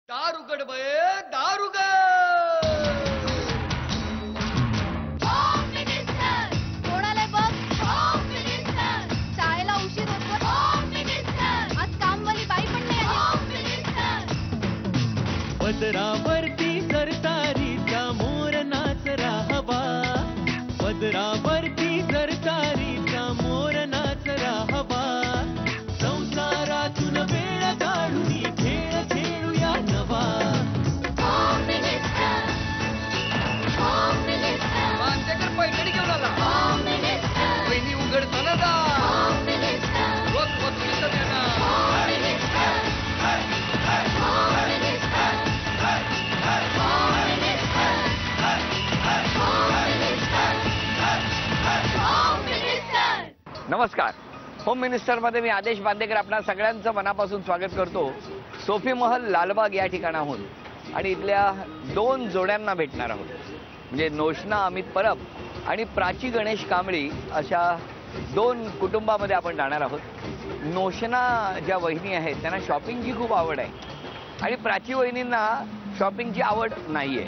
दारुगड बये दारुगड कोणाला बघ शाळेला उशीर होतो आज कामवाली बाई पण नाही आली पदरावरती सरतारीचा मोर नाचरा हवा पदरावरती सरतारीचा मोर नाचरा हवा संसारातून वेळ काढून खेळ खेळूया नवा मानसेकर पैठणी घेऊन आला वहिनी उघडताना जा रोज वसुलीचं देणार नमस्कार. होम मिनिस्टर मध्ये मी आदेश बांदेकर आपणा सगळ्यांचं मनापासून स्वागत करतो. सोफी महल लालबाग या ठिकाणाहून आणि इथल्या दोन जोड्यांना भेटणार आहोत. म्हणजे नोशना अमित परब आणि प्राची गणेश कांबळी अशा दोन कुटुंबामध्ये आपण जाणार आहोत. नोशना ज्या वहिनी आहेत त्यांना शॉपिंगची खूप आवड आहे आणि प्राची वहिनींना शॉपिंगची आवड नाहीये.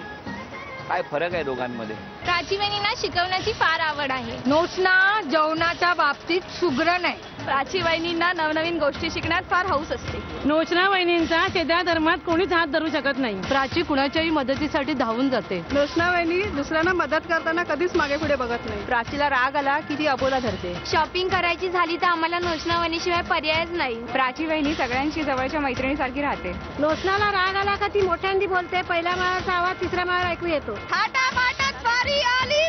काय फरक आहे दोघांमध्ये? प्राचीवहिनींना शिकवण्याची फार आवड आहे. नोशना जेवणाच्या बाबतीत सुग्रण आहे. प्राचीवहिनींना नवनवीन गोष्टी शिकण्यात फार हौस असते. नोशना वहिनींचा शेद्या धर्मात कोणीच हात धरू शकत नाही. प्राची कुणाच्याही मदतीसाठी धावून जाते. नोशना वहिनी दुसऱ्यांना मदत करताना कधीच मागे पुढे बघत नाही. प्राचीला राग आला की ती अबोला धरते. शॉपिंग करायची झाली तर आम्हाला नोशना वहिनीशिवाय पर्यायच नाही. प्राची वहिनी सगळ्यांशी जवळच्या मैत्रिणीसारखी राहते. नोशनाला राग आला का ती मोठ्यांदी बोलते. पहिल्या माळाचा आवाज तिसऱ्या माळावर ऐकू येतो. थाटामाटात स्वारी आली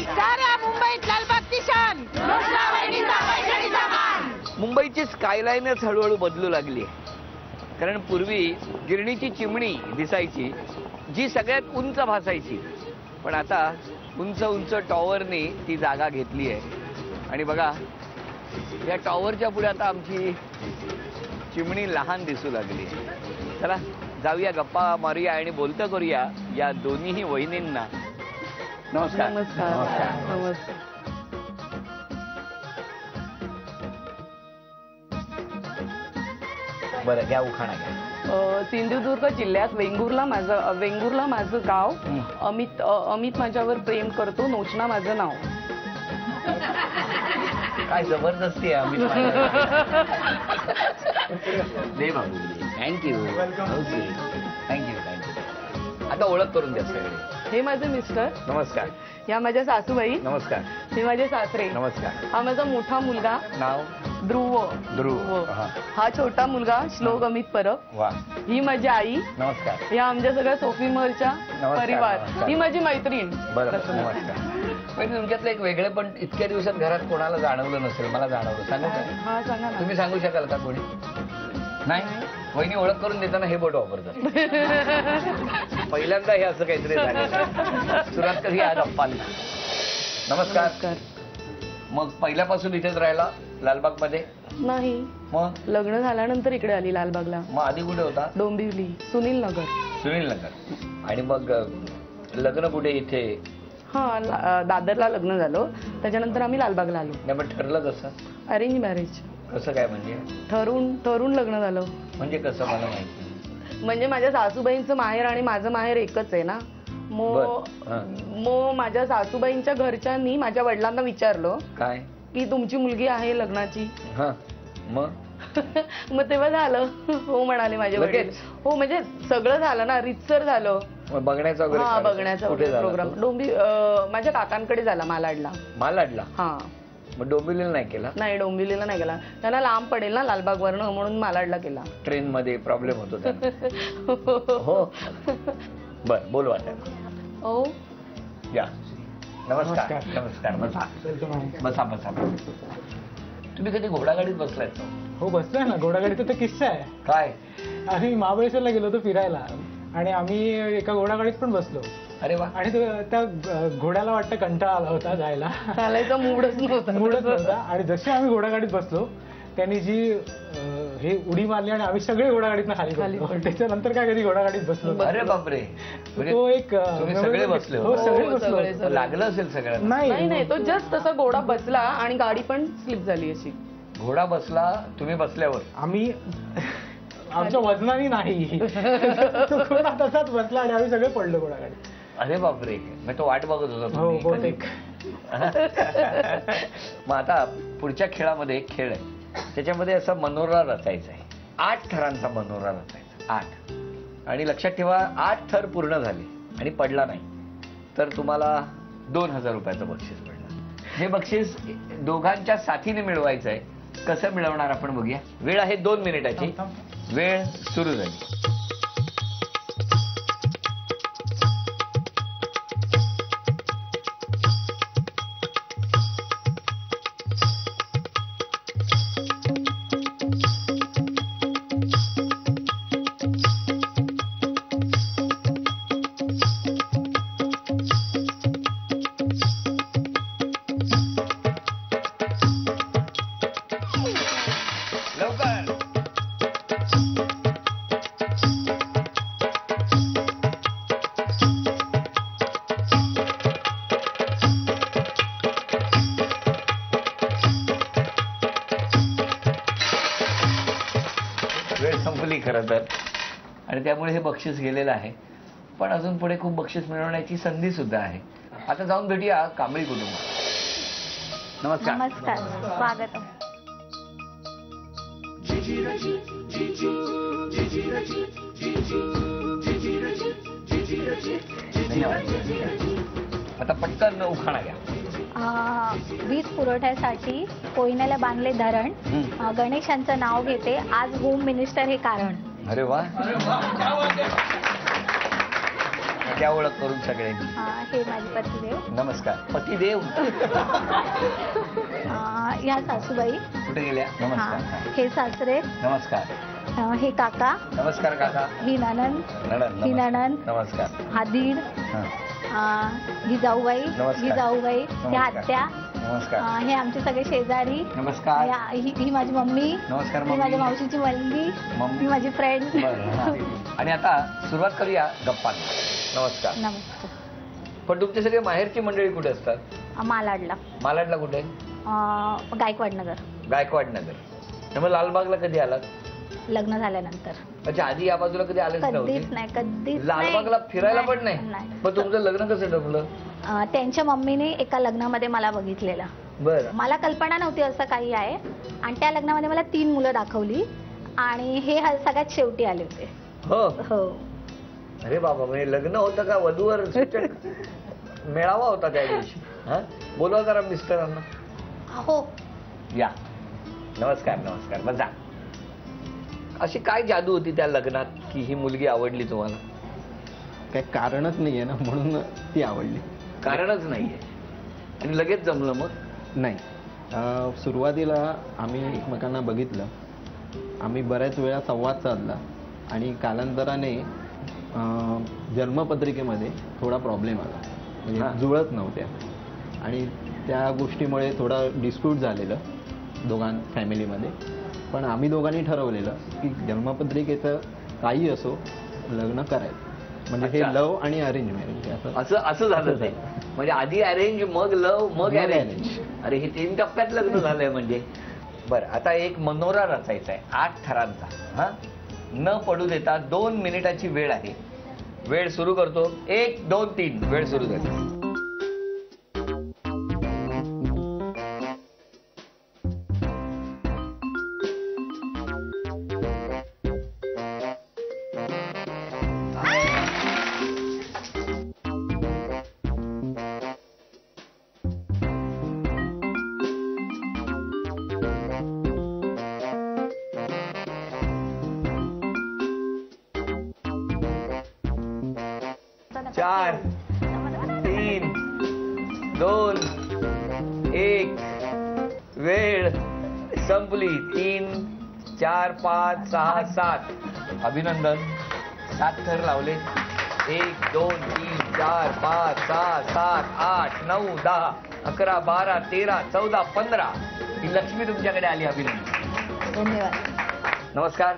साऱ्या मुंबईत लालबागची शान. मुंबईची स्कायलाईनच हळूहळू बदलू लागली आहे. कारण पूर्वी गिरणीची चिमणी दिसायची जी सगळ्यात उंच भासायची, पण आता उंच उंच टॉवरनी ती जागा घेतली आहे. आणि बघा या टॉवरच्या पुढे आता आमची चिमणी लहान दिसू लागली आहे. चला जाऊया, गप्पा मारूया आणि बोलतं करूया या दोन्हीही वहिनींना. नमस्कार. नमस्कार. बरं घ्या, उखाणा घ्या. सिंधुदुर्ग जिल्ह्यात वेंगुर्ला माझं गाव. अमित माझ्यावर प्रेम करतो. नोशना माझं नाव. काय जबरदस्ती आहे आम्ही. दे बाबू, थँक्यू थँक्यू. आता ओळख करून द्या सगळे. हे माझे मिस्टर. नमस्कार. या माझ्या सासूबाई. नमस्कार. हे माझे सासरे. नमस्कार. हा माझा मोठा मुलगा नाव? ध्रुव. ध्रुव. हा छोटा मुलगा श्लोक अमित परब. वा. ही माझी आई. नमस्कार. या आमच्या सगळ्या सोफी महलच्या परिवार. नमस्कार. ही माझी मैत्रीण. बरं, नमस्कार. पण तुमच्यातलं एक वेगळे पण इतक्या दिवसात घरात कोणाला जाणवलं नसेल. मला जाणवलं. सांगू का? हा सांगा ना. तुम्ही सांगू शकाल का कोणी? नाही. वहिनी ओळख करून देताना हे बोट वापरतात. पहिल्यांदा हे असं काहीतरी झालं. सुरुवात कधी आज अप्पाली. नमस्कार. मग पहिल्यापासून इथेच राहिला लालबाग मध्ये? नाही, मग लग्न झाल्यानंतर इकडे आली लालबागला. मग आधी कुठे होता? डोंबिवली, सुनील नगर. सुनील नगर. आणि मग लग्न कुठे? इथे? हा, दादरला लग्न झालं. त्याच्यानंतर आम्ही लालबागला आलो. नाही, पण ठरलं कसं? Arrange marriage. कसं काय म्हणजे? ठरून लग्न झालं. म्हणजे कसं मला माहिती. म्हणजे माझ्या सासूबाईंचं माहेर आणि माझं माहेर एकच आहे ना. मग माझ्या सासूबाईंच्या घरच्यांनी माझ्या वडिलांना विचारलं काय की तुमची मुलगी आहे लग्नाची. हा, मग मग तेव्हा झालं. हो म्हणाले माझे वडील. हो, म्हणजे सगळं झालं ना, रितसर झालं. बघण्याचा वगैरे? हा, बघण्याचा कुठे झाला प्रोग्राम माझ्या काकांकडे झाला, मालाडला. मालाडला? हा. मग डोंबिवलीला नाही केला? नाही, डोंबिवलीला नाही गेला. त्यांना लांब पडेल ना लालबाग वरनं, म्हणून मालाडला केला. ट्रेन मध्ये प्रॉब्लेम होतो त्यांना. हो. बर, बोलू आता. हो. या. नमस्कार. नमस्कार. बसा बसा. तुम्ही कधी घोडागाडीत बसलायत? हो, बसलोय ना. घोडागाडीचा तर किस्सा आहे. काय? आम्ही महाबळेश्वरला गेलो होतो फिरायला आणि आम्ही एका घोडागाडीत पण बसलो. अरे वा. आणि त्या घोड्याला वाटतं कंटाळा आला होता जायला. चालायचा मूडच नव्हता. आणि जशी आम्ही घोडागाडीत बसलो त्यांनी जी हे उडी मारली आणि आम्ही सगळे घोडागाडीतनं खाली पडलो. त्याच्यानंतर काय कधी घोडागाडीत बसलो. अरे बापरे. तो एक सगळे बसले? हो, सगळे बसलो. लागलं असेल सगळ्यांना? नाही, तो जस्ट तसा घोडा बसला आणि गाडी पण स्लिप झाली अशी. घोडा बसला, तुम्ही बसल्यावर? आमच्या वजनाने नाही. तो घोडा तसाच बसला आणि आम्ही सगळे पडलो घोडागाडीत. अरे बापरे, मग तो वाट बघत होता हो तुम्ही. बहुतेक. मग आता पुढच्या खेळामध्ये एक खेळ आहे, त्याच्यामध्ये असा मनोरा रचायचा आहे. 8 थरांचा मनोरा रचायचा, 8. आणि लक्षात ठेवा 8 थर पूर्ण झाले आणि पडला नाही तर तुम्हाला 2000 रुपयाचं बक्षीस पडणार. हे बक्षीस दोघांच्या साथीने मिळवायचं आहे. कसं मिळवणार आपण बघूया. वेळ आहे 2 मिनिटाची. वेळ सुरू झाली. लवकर. वेळ संपली खरं तर आणि त्यामुळे हे बक्षीस गेलेलं आहे. पण अजून पुढे खूप बक्षीस मिळवण्याची संधी सुद्धा आहे. आता जाऊन भेटूया कांबळी कुटुंब. नमस्कार. नमस्कार, स्वागत. धन्यवाद. आता पटकन उखाणा घ्या. वीज पुरवठ्यासाठी कोयनेला बांधले धरण. गणेशांचं नाव घेते, आज होम मिनिस्टर हे कारण. अरे वा. त्या ओळख करून सगळे. हे माझे पतिदेव. नमस्कार. पतिदेव. ह्या सासूबाई. कुठे गेल्या. नमस्कार. हे सासरे. नमस्कार. हे काका. नमस्कार काका. ही नणंद. नणंद. ही नणंद. नमस्कार. हा दीड. ही जाऊबाई. ही जाऊबाई. ह्या आत्या. नमस्कार. हे आमचे सगळे शेजारी. नमस्कार. ही माझी मम्मी. नमस्कार ही मम्मी. माझ्या मावशीची मुलगी. मम्मी. ही माझी फ्रेंड. आणि आता सुरुवात करूया गप्पांना. नमस्कार. नमस्कार. पण तुमचे सगळे माहेरची मंडळी कुठे असतात. मालाडला. मालाडला कुठे. गायकवाड नगर. गायकवाड नगर. त्यामुळे लालबागला कधी आलात. लग्न झाल्यानंतर. अच्छा, आधी या बाजूला कधी आलेच कधीच नव्हते. नाही, कधीच लालबागला फिरायला पण नाही. नाही. मग तुमचं लग्न कसं ठरलं. त्यांच्या मम्मीने एका लग्नामध्ये मला बघितलेलं. बरं. मला कल्पना नव्हती असं काही आहे आणि त्या लग्नामध्ये मला 3 मुलं दाखवली आणि हे सगळ्यात शेवटी आले होते. हो. हो. अरे बाबा, म्हणजे लग्न होतं का वधूवर सूचक मेळावा होता त्या दिवशी. हा, बोलवा जरा मिस्टरांना. हो. या. नमस्कार. नमस्कार. बसा. अशी काय जादू होती त्या लग्नात की ही मुलगी आवडली तुम्हाला. काही कारणच नाहीये ना, म्हणून ती आवडली. कारणच नाहीये आणि लगेच जमलं. मग नाही, सुरुवातीला आम्ही एकमेकांना बघितलं, आम्ही बऱ्याच वेळा संवाद साधला आणि कालांतराने जन्मपत्रिकेमध्ये थोडा प्रॉब्लेम आला, म्हणजे जुळत नव्हत्या आणि त्या गोष्टीमुळे थोडा डिस्प्यूट झालेलं दोघां फॅमिलीमध्ये. पण आम्ही दोघांनी ठरवलेलं की जन्मपत्रिकेचं काही असो लग्न करायचं, म्हणजे हे लव आणि अरेंज मॅरेज असं झालं ते. म्हणजे आधी अरेंज, मग लव, मग अरेंज. अरे हे 3 टप्प्यात लग्न झालंय म्हणजे. बरं, आता एक मनोरा रचायचा आहे 8 थरांचा. हा, न पडू देता 2 मिनिटाची वेळ आहे. वेळ सुरू करतो. 1 2 3. वेळ सुरू झाली. चार, 3 2 1. वेळ संपली. 3 4 5 6 7. अभिनंदन. 7 थर लावले. 1 2 3 4 5 6 7 8 9 10 11 12 13 14 15. ही लक्ष्मी तुमच्याकडे आली. अभिनंदन. धन्यवाद. नमस्कार.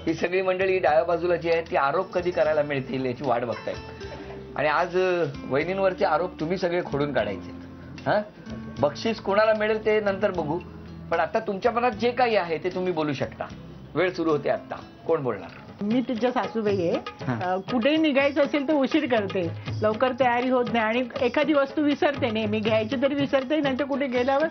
ही सगळी मंडळी डाव्या बाजूला जी आहे ती आरोप कधी करायला मिळतील याची वाट बघताय. आणि आज वहिनींवरचे आरोप तुम्ही सगळे खोडून काढायचे. हा, बक्षीस कोणाला मिळेल ते नंतर बघू, पण आता तुमच्या मनात जे काही आहे ते तुम्ही बोलू शकता. वेळ सुरू होते आता. कोण बोलणार? मी तिच्या सासूबाई आहे. कुठेही निघायचं असेल तर उशीर करते, लवकर तयारी होत नाही आणि एखादी वस्तू विसरते. नेहमी घ्यायची तरी विसरते, नंतर कुठे गेल्यावर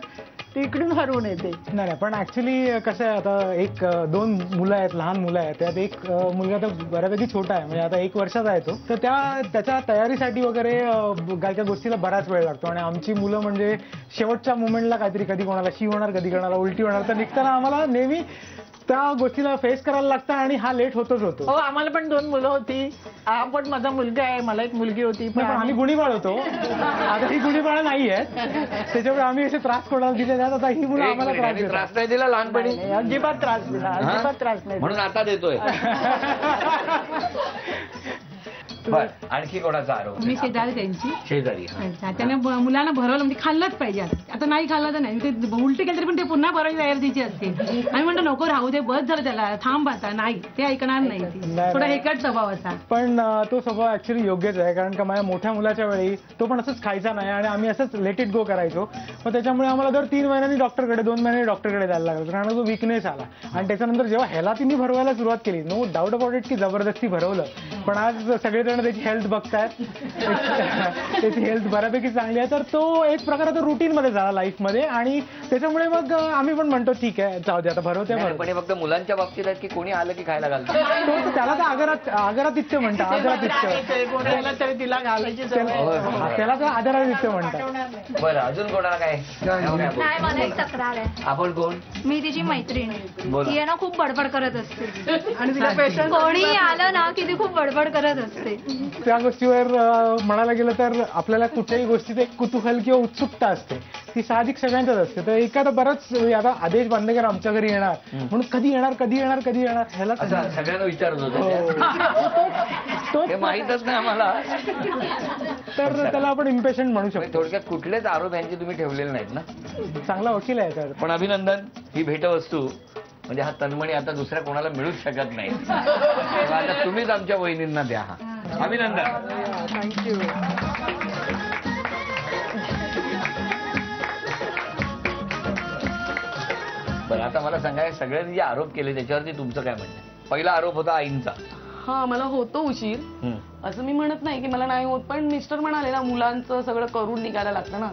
ती इकडून हरवून येते. नाही पण ऍक्च्युली कसं आहे, आता 2 मुलं आहेत, लहान मुलं आहेत. त्यात एक मुलगा तर बऱ्यापैकी छोटा आहे, म्हणजे आता 1 वर्षाचा आहे तो. तर त्याच्या तयारीसाठी वगैरे काय काय गोष्टीला बराच वेळ लागतो. आणि आमची मुलं म्हणजे शेवटच्या मोमेंटला काहीतरी, कधी कोणाला शी होणार, कधी कोणाला उलटी होणार. तर निघताना आम्हाला नेहमी त्या गोष्टीला फेस करायला लागतं आणि हा लेट होतोच होतो. हो, आम्हाला पण 2 मुलं होती. हा पण माझा मुलगा आहे, मला एक मुलगी होती. पण आम्ही गुढीपाळ होतो. आता ही गुढीपाळ नाही आहेत, त्याच्यामुळे आम्ही असे त्रास कोणाला दिले जात. आता ही मुलं आम्हाला त्रास नाही दिला लहानपणी? अजिबात त्रास दिला, अजिबात त्रास नाही. म्हणून आता देतोय. आणखी कोणाचा आरोप? मी शेजारी त्यांची. शेजारी. त्याने मुलांना भरवलं म्हणजे खाल्लंच पाहिजे. आता नाही खाल्लं तर नाही, ते उलटी केली तरी पण ते पुन्हा भरायची तयारी तिची असते. आम्ही म्हणतो नको राहू दे, बस झालं त्याला, थांब आता. नाही, ते ऐकणार नाही. थोडा हेकट स्वभावाचा. पण तो स्वभाव ऍक्च्युली योग्यच आहे, कारण का माझ्या मोठ्या मुलाच्या वेळी तो पण असंच खायचा नाही आणि आम्ही असंच लेट इट गो करायचो. मग त्याच्यामुळे आम्हाला दर 3 महिन्यांनी डॉक्टरकडे, 2 महिन्यांनी डॉक्टरकडे जायला लागलं, कारण तो विकनेस आला. आणि त्याच्यानंतर जेव्हा ह्याला तिने भरवायला सुरुवात केली, नो डाऊट अबाउट इट की जबरदस्ती भरवलं. पण आज सगळेजण त्याची हेल्थ बघतायत, त्याची हेल्थ बऱ्यापैकी चांगली आहे. तर तो एक प्रकारे तो रुटीन मध्ये झाला लाईफमध्ये. आणि त्याच्यामुळे मग आम्ही पण म्हणतो ठीक आहे, जाऊ दे आता, भरवते. पण हे फक्त मुलांच्या बाबतीत आहेत की कोणी आलं की खायला घालतो? त्याला तर आदरातिथ्य म्हणतात. कोणाला तरी तिला घालायची त्याला तर आदरातिथ्य म्हणतात. बरं, अजून कोणाला काय? नाही, मला एक तक्रार आहे. आपण कोण? मी तिची मैत्रीण आहे. ती आहे ना खूप बडबड करत असते आणि तिला पेशंट कोणी आलं ना की ती खूप बडबड करत असते. त्या गोष्टीवर म्हणायला गेलं तर आपल्याला कुठल्याही गोष्टीत एक कुतूहल किंवा उत्सुकता असते, ती साहजिक सगळ्यांच्याच असते. तर एखादा बरंच आता आदेश बांदेकर आमच्या घरी येणार म्हणून कधी येणार ह्याला सगळ्यांना विचारत होतो, माहीतच नाही आम्हाला. तर त्याला आपण इम्पेशंट म्हणू शकतो. थोडक्यात कुठलेच आरोप यांचे तुम्ही ठेवलेले नाहीत ना? चांगला वकील आहे तर. पण अभिनंदन, ही भेटवस्तू म्हणजे हा तन्मणी आता दुसऱ्या कोणाला मिळूच शकत नाही. आता तुम्हीच आमच्या वहिनींना द्या. अभिनंदन. थँक्यू. बरं, आता मला सांगा, सगळ्यांनी जे आरोप केले त्याच्यावरती तुमचं काय म्हणणं आहे? पहिला आरोप होता आईंचा. हा, मला होतो उशीर, असं मी म्हणत नाही की मला नाही होत. पण मिस्टर म्हणाले ना, मुलांचं सगळं करून निघायला लागतं ना,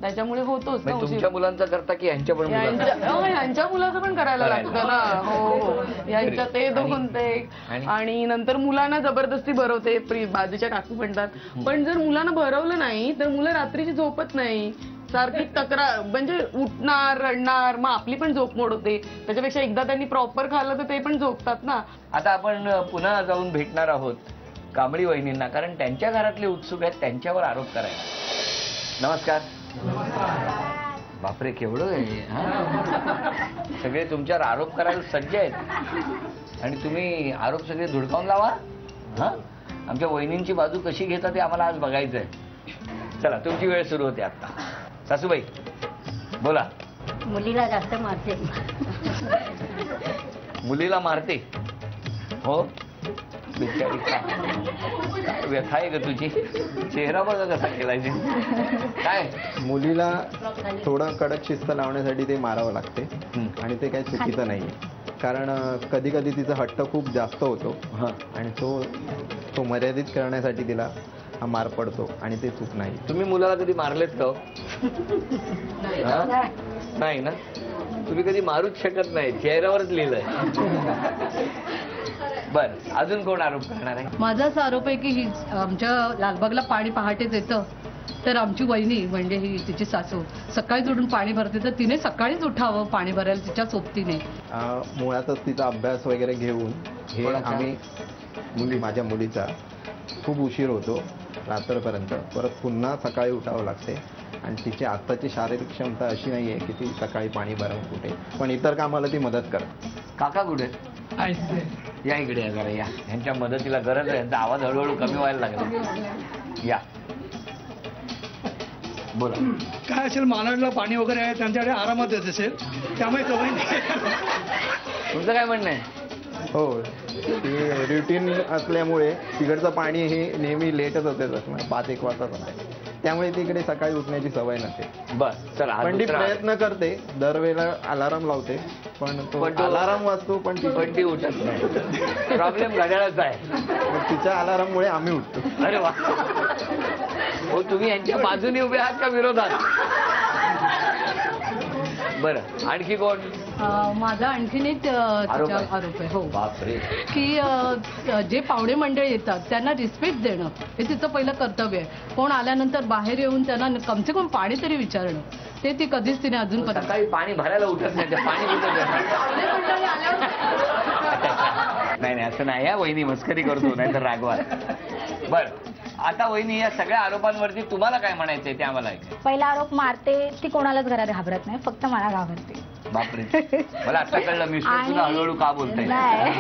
त्याच्यामुळे होतोच ना उशीर. तुमच्या मुलांचा करता की यांच्या पण? यांच्या मुलाचं पण करायला लागतं ना. हो, यांच्या ते 2 ते. आणि नंतर मुलांना जबरदस्ती भरवते, बाजूच्या काकू म्हणतात. पण जर मुलांना भरवलं नाही तर मुलं रात्रीची झोपत नाही, सारखी तक्रार, म्हणजे उठणार, रडणार, मग आपली पण झोप मोड होते. त्याच्यापेक्षा एकदा त्यांनी प्रॉपर खाल्लं तर ते पण झोपतात ना. आता आपण पुन्हा जाऊन भेटणार आहोत कांबळी वहिनींना, कारण त्यांच्या घरातले उत्सुक आहेत त्यांच्यावर आरोप करायला. नमस्कार. बापरे, केवढं आहे. सगळे तुमच्यावर आरोप करायला सज्ज आहेत आणि तुम्ही आरोप सगळे धुडकावून लावा. आमच्या वहिनींची बाजू कशी घेता ते आम्हाला आज बघायचं आहे. चला, तुमची वेळ सुरू होते आता. सासूबाई बोला. मुलीला जास्त मारते. मुलीला मारते? हो, बिचारी, व्यथा आहे का तुझी? चेहरा बघा कसा केलाय. काय मुलीला थोडं कडक शिस्त लावण्यासाठी ते मारावं लागते आणि ते काही चुकीचं नाहीये, कारण कधी कधी तिचा हट्ट खूप जास्त होतो आणि तो मर्यादित करण्यासाठी तिला हा मार पडतो आणि ते चूक नाही. तुम्ही मुलाला कधी मारलेत का? नाही ना, तुम्ही कधी मारूच शकत नाही, चेहऱ्यावरच लिहिलंय. बर, अजून कोण आरोप करणार आहे? माझाच आरोप आहे की ही आमच्या लालबागला पाणी पहाटेच येतं, तर आमची वहिनी म्हणजे ही तिची सासू सकाळी उठून पाणी भरते, तर तिने सकाळीच उठावं पाणी भरायला तिच्या सोबतीने. मुळातच तिचा अभ्यास वगैरे घेऊन हे आम्ही माझ्या मुलीचा खूप उशीर होतो रात्रपर्यंत, परत पुन्हा सकाळी उठावं लागते आणि तिची आत्ताची शारीरिक क्षमता अशी नाही आहे की ती सकाळी पाणी भरून कुठे, पण इतर कामाला ती मदत करते. काका कुठे? या इकडे या जरा, या, यांच्या मदतीला गरज आहे. यांचा आवाज हळूहळू कमी व्हायला लागला. या, बोला. काय असेल, मालाडला पाणी वगैरे आहे, त्यांच्याकडे आरामात येत असेल, त्यामुळे तुमचं काय म्हणणं आहे? हो, ती रुटीन असल्यामुळे तिकडचं पाणी हे नेहमी लेटच होते, 5-1 वाजता. त्यामुळे तिकडे सकाळी उठण्याची सवय नसते. बस चला हा पण ती दुसरा प्रयत्न करते, दरवेळेला अलाराम लावते, पण तो पण तो- अलाराम वाजतो पण ती उठत नाही. प्रॉब्लेम घड्याळाचा आहे. तिच्या अलाराममुळे आम्ही उठतो. अरे वा. हो तुम्ही यांच्या बाजूने उभे आहात का विरोधात? बरं आणखी कोण? माझा आणखीन एक आरोप आहे? आरोप आहे. हो, बापरे. की जे पाहुणे मंडळी येतात त्यांना रिस्पेक्ट देणं हे तिचं पहिलं कर्तव्य आहे. कोण आल्यानंतर बाहेर येऊन त्यांना कमसे कम पाणी तरी विचारणं, ते ती कधीच तिने अजूनपर्यंत. सकाळी पाणी भरायला उठत नाही, ते पाणी कुठं नाही नाही असं नाही. या वहिनी मस्करी करतो नाही तर रागवा. बर आता वहिनी या सगळ्या आरोपांवरती तुम्हाला काय म्हणायचंय ते आम्हाला ऐका. पहिला आरोप मारते ती कोणालाच घरात घाबरत नाही, फक्त मला घाबरते. बापरे. मला आता कळलं मिस्टर तुला हळूहळू का बोलताय. नाही.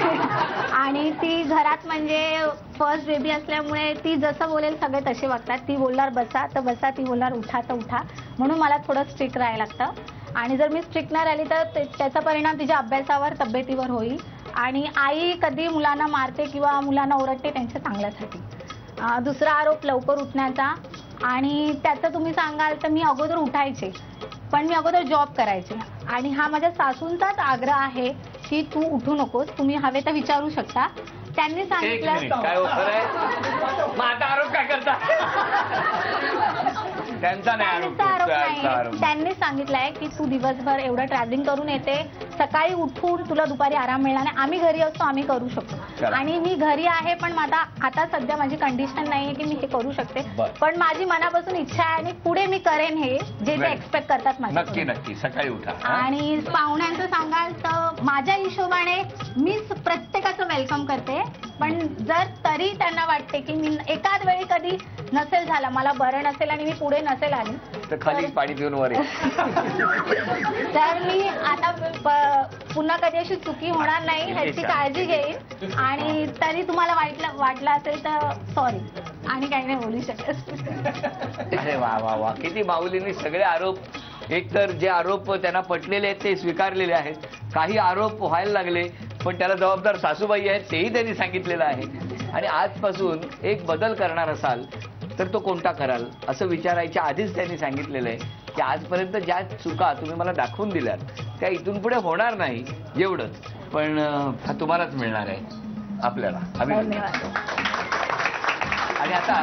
आणि ती घरात म्हणजे फर्स्ट बेबी असल्यामुळे ती जसं बोलेल सगळे तसे वागतात. ती बोलणार बसा तर बसा, ती बोलणार उठा तर उठा, म्हणून मला थोडं स्ट्रिक्ट राहायला लागतं. आणि जर मी स्ट्रिक्ट नाही राहिली तर त्याचा परिणाम तिच्या अभ्यासावर तब्येतीवर होईल. आणि आई कधी मुलांना मारते किंवा मुलांना ओरडते त्यांच्या चांगल्यासाठी. दुसरा आरोप लवकर उठण्याचा, आणि त्याचं तुम्ही सांगाल तर मी अगोदर उठायचे पण मी अगोदर जॉब करायचे. आणि हा माझ्या सासूंचाच आग्रह आहे की तू उठू नकोस, तुम्ही हवे तर विचारू शकता. त्यांनी सांगितलं काय खरं आहे. मग आता आरोप काय करता? त्यांचा नाही आरोप. त्यांनी सांगितलंय की तू दिवसभर एवढं ट्रॅव्हलिंग करून येते, सकाळी उठून तुला दुपारी आराम मिळणार नाही. आम्ही घरी असतो, आम्ही करू शकतो. आणि मी घरी आहे पण आता सध्या माझी कंडिशन नाहीये की मी हे करू शकते, पण माझी मनापासून इच्छा आहे आणि पुढे मी करेन हे जे ते एक्सपेक्ट करतात माझ्या. नक्की नक्की सकाळी उठा. आणि पाहुण्यांचं सांगाल तर माझ्या हिशोबाने मी प्रत्येकाचं वेलकम करते, पण जर तरी त्यांना वाटते की मी एकाच वेळी कधी नसेल झालं, मला बरं नसेल आणि मी पुढे नसेल आली तर खाली पाणी पिऊन वर तर मी आता पुन्हा कधी अशी चुकी होणार नाही ह्याची काळजी घेईन. आणि तरी तुम्हाला वाटलं असेल तर सॉरी, आणि काही नाही बोलू शकत. अरे वा वा वा. किती माऊलींनी सगळे आरोप, एकतर जे आरोप त्यांना पटलेले आहेत ते स्वीकारलेले आहेत, काही आरोप व्हायला लागले पण त्याला जबाबदार सासूबाई आहेत तेही त्यांनी सांगितलेलं आहे. आणि आजपासून एक बदल करणार असाल तर तो कोणता कराल असं विचारायच्या आधीच त्यांनी सांगितलेलं आहे की आजपर्यंत ज्या चुका तुम्ही मला दाखवून दिल्यात त्या इथून पुढे होणार नाही एवढंच, पण हा तुम्हालाच मिळणार आहे आपल्याला. धन्यवाद. आणि आता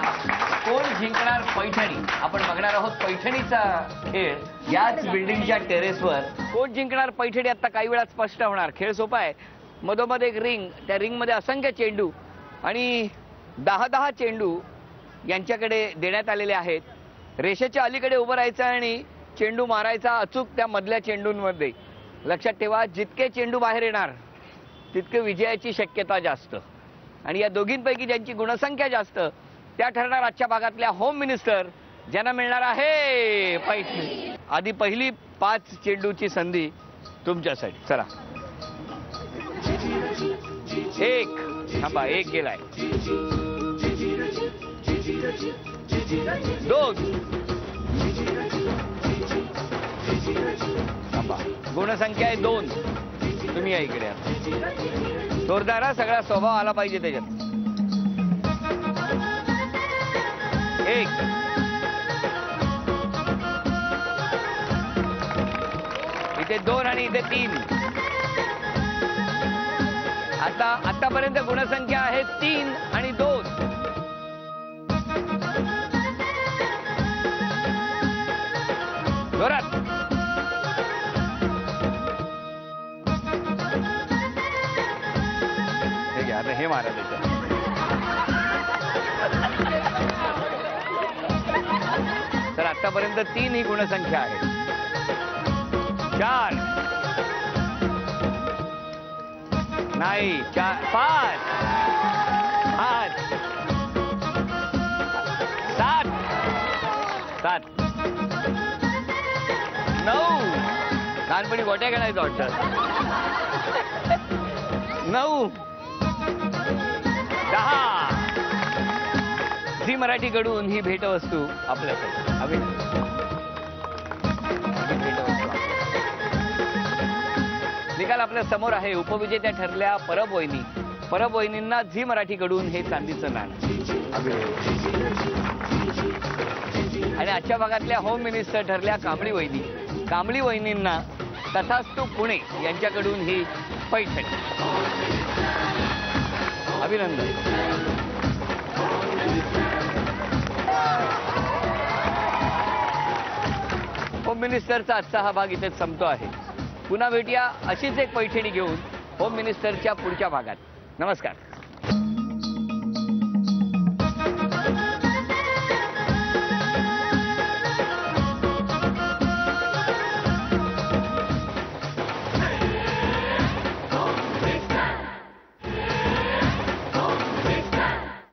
कोण जिंकणार पैठणी आपण बघणार आहोत. पैठणीचा खेळ याच बिल्डिंगच्या टेरेसवर. कोण जिंकणार पैठणी आता काही वेळात स्पष्ट होणार. खेळ सोपा आहे. मधोमध एक रिंग, त्या रिंगमध्ये असंख्य चेंडू आणि 10 चेंडू यांच्याकडे देण्यात आलेले आहेत. रेषेच्या अलीकडे उभं राहायचं आणि चेंडू मारायचा अचूक त्या मधल्या चेंडूंमध्ये. लक्षात ठेवा जितके चेंडू बाहेर येणार तितके विजयाची शक्यता जास्त. आणि या दोघींपैकी ज्यांची गुणसंख्या जास्त त्या ठरणार आजच्या भागातल्या होम मिनिस्टर, ज्यांना मिळणार आहे पैठणी. आधी पहिली 5 चेंडूची संधी तुमच्यासाठी. चला. 1 थांबा, 1 गेलाय. 2 थांबा, गुणसंख्या आहे 2. तुम्ही या इकडे. जोरदार सगळा स्वभाव आला पाहिजे त्याच्यात. 1 इथे 2 आणि इथे 3. आतापर्यंत गुणसंख्या आहे 3 आणि 2. जोरात. हे घ्या आता, हे मारा त्याच्यात. तर आतापर्यंत 3 ही गुणसंख्या आहे. 4 नाही, 4 5 8 7 9. लहानपणी गोट्या खेळायचं वाटतं. 9 10. झी मराठीकडून ही भेटवस्तू आपल्यासाठी. निकाल आपल्या समोर आहे. उपविजेत्या ठरल्या परब वहिनी. परब वहिनींना झी मराठीकडून हे चांदीचं नाणं. आणि आजच्या भागातल्या होम मिनिस्टर ठरल्या कांबळी वहिनी. कांबळी वहिनींना तथास्तु पुणे यांच्याकडून ही पैठणी. अभिनंदन. होम मिनिस्टरचा आजचा हा भाग इथेच संपतो आहे. पुन्हा भेटूया अशीच एक पैठणी घेऊन होम मिनिस्टरच्या पुढच्या भागात. नमस्कार.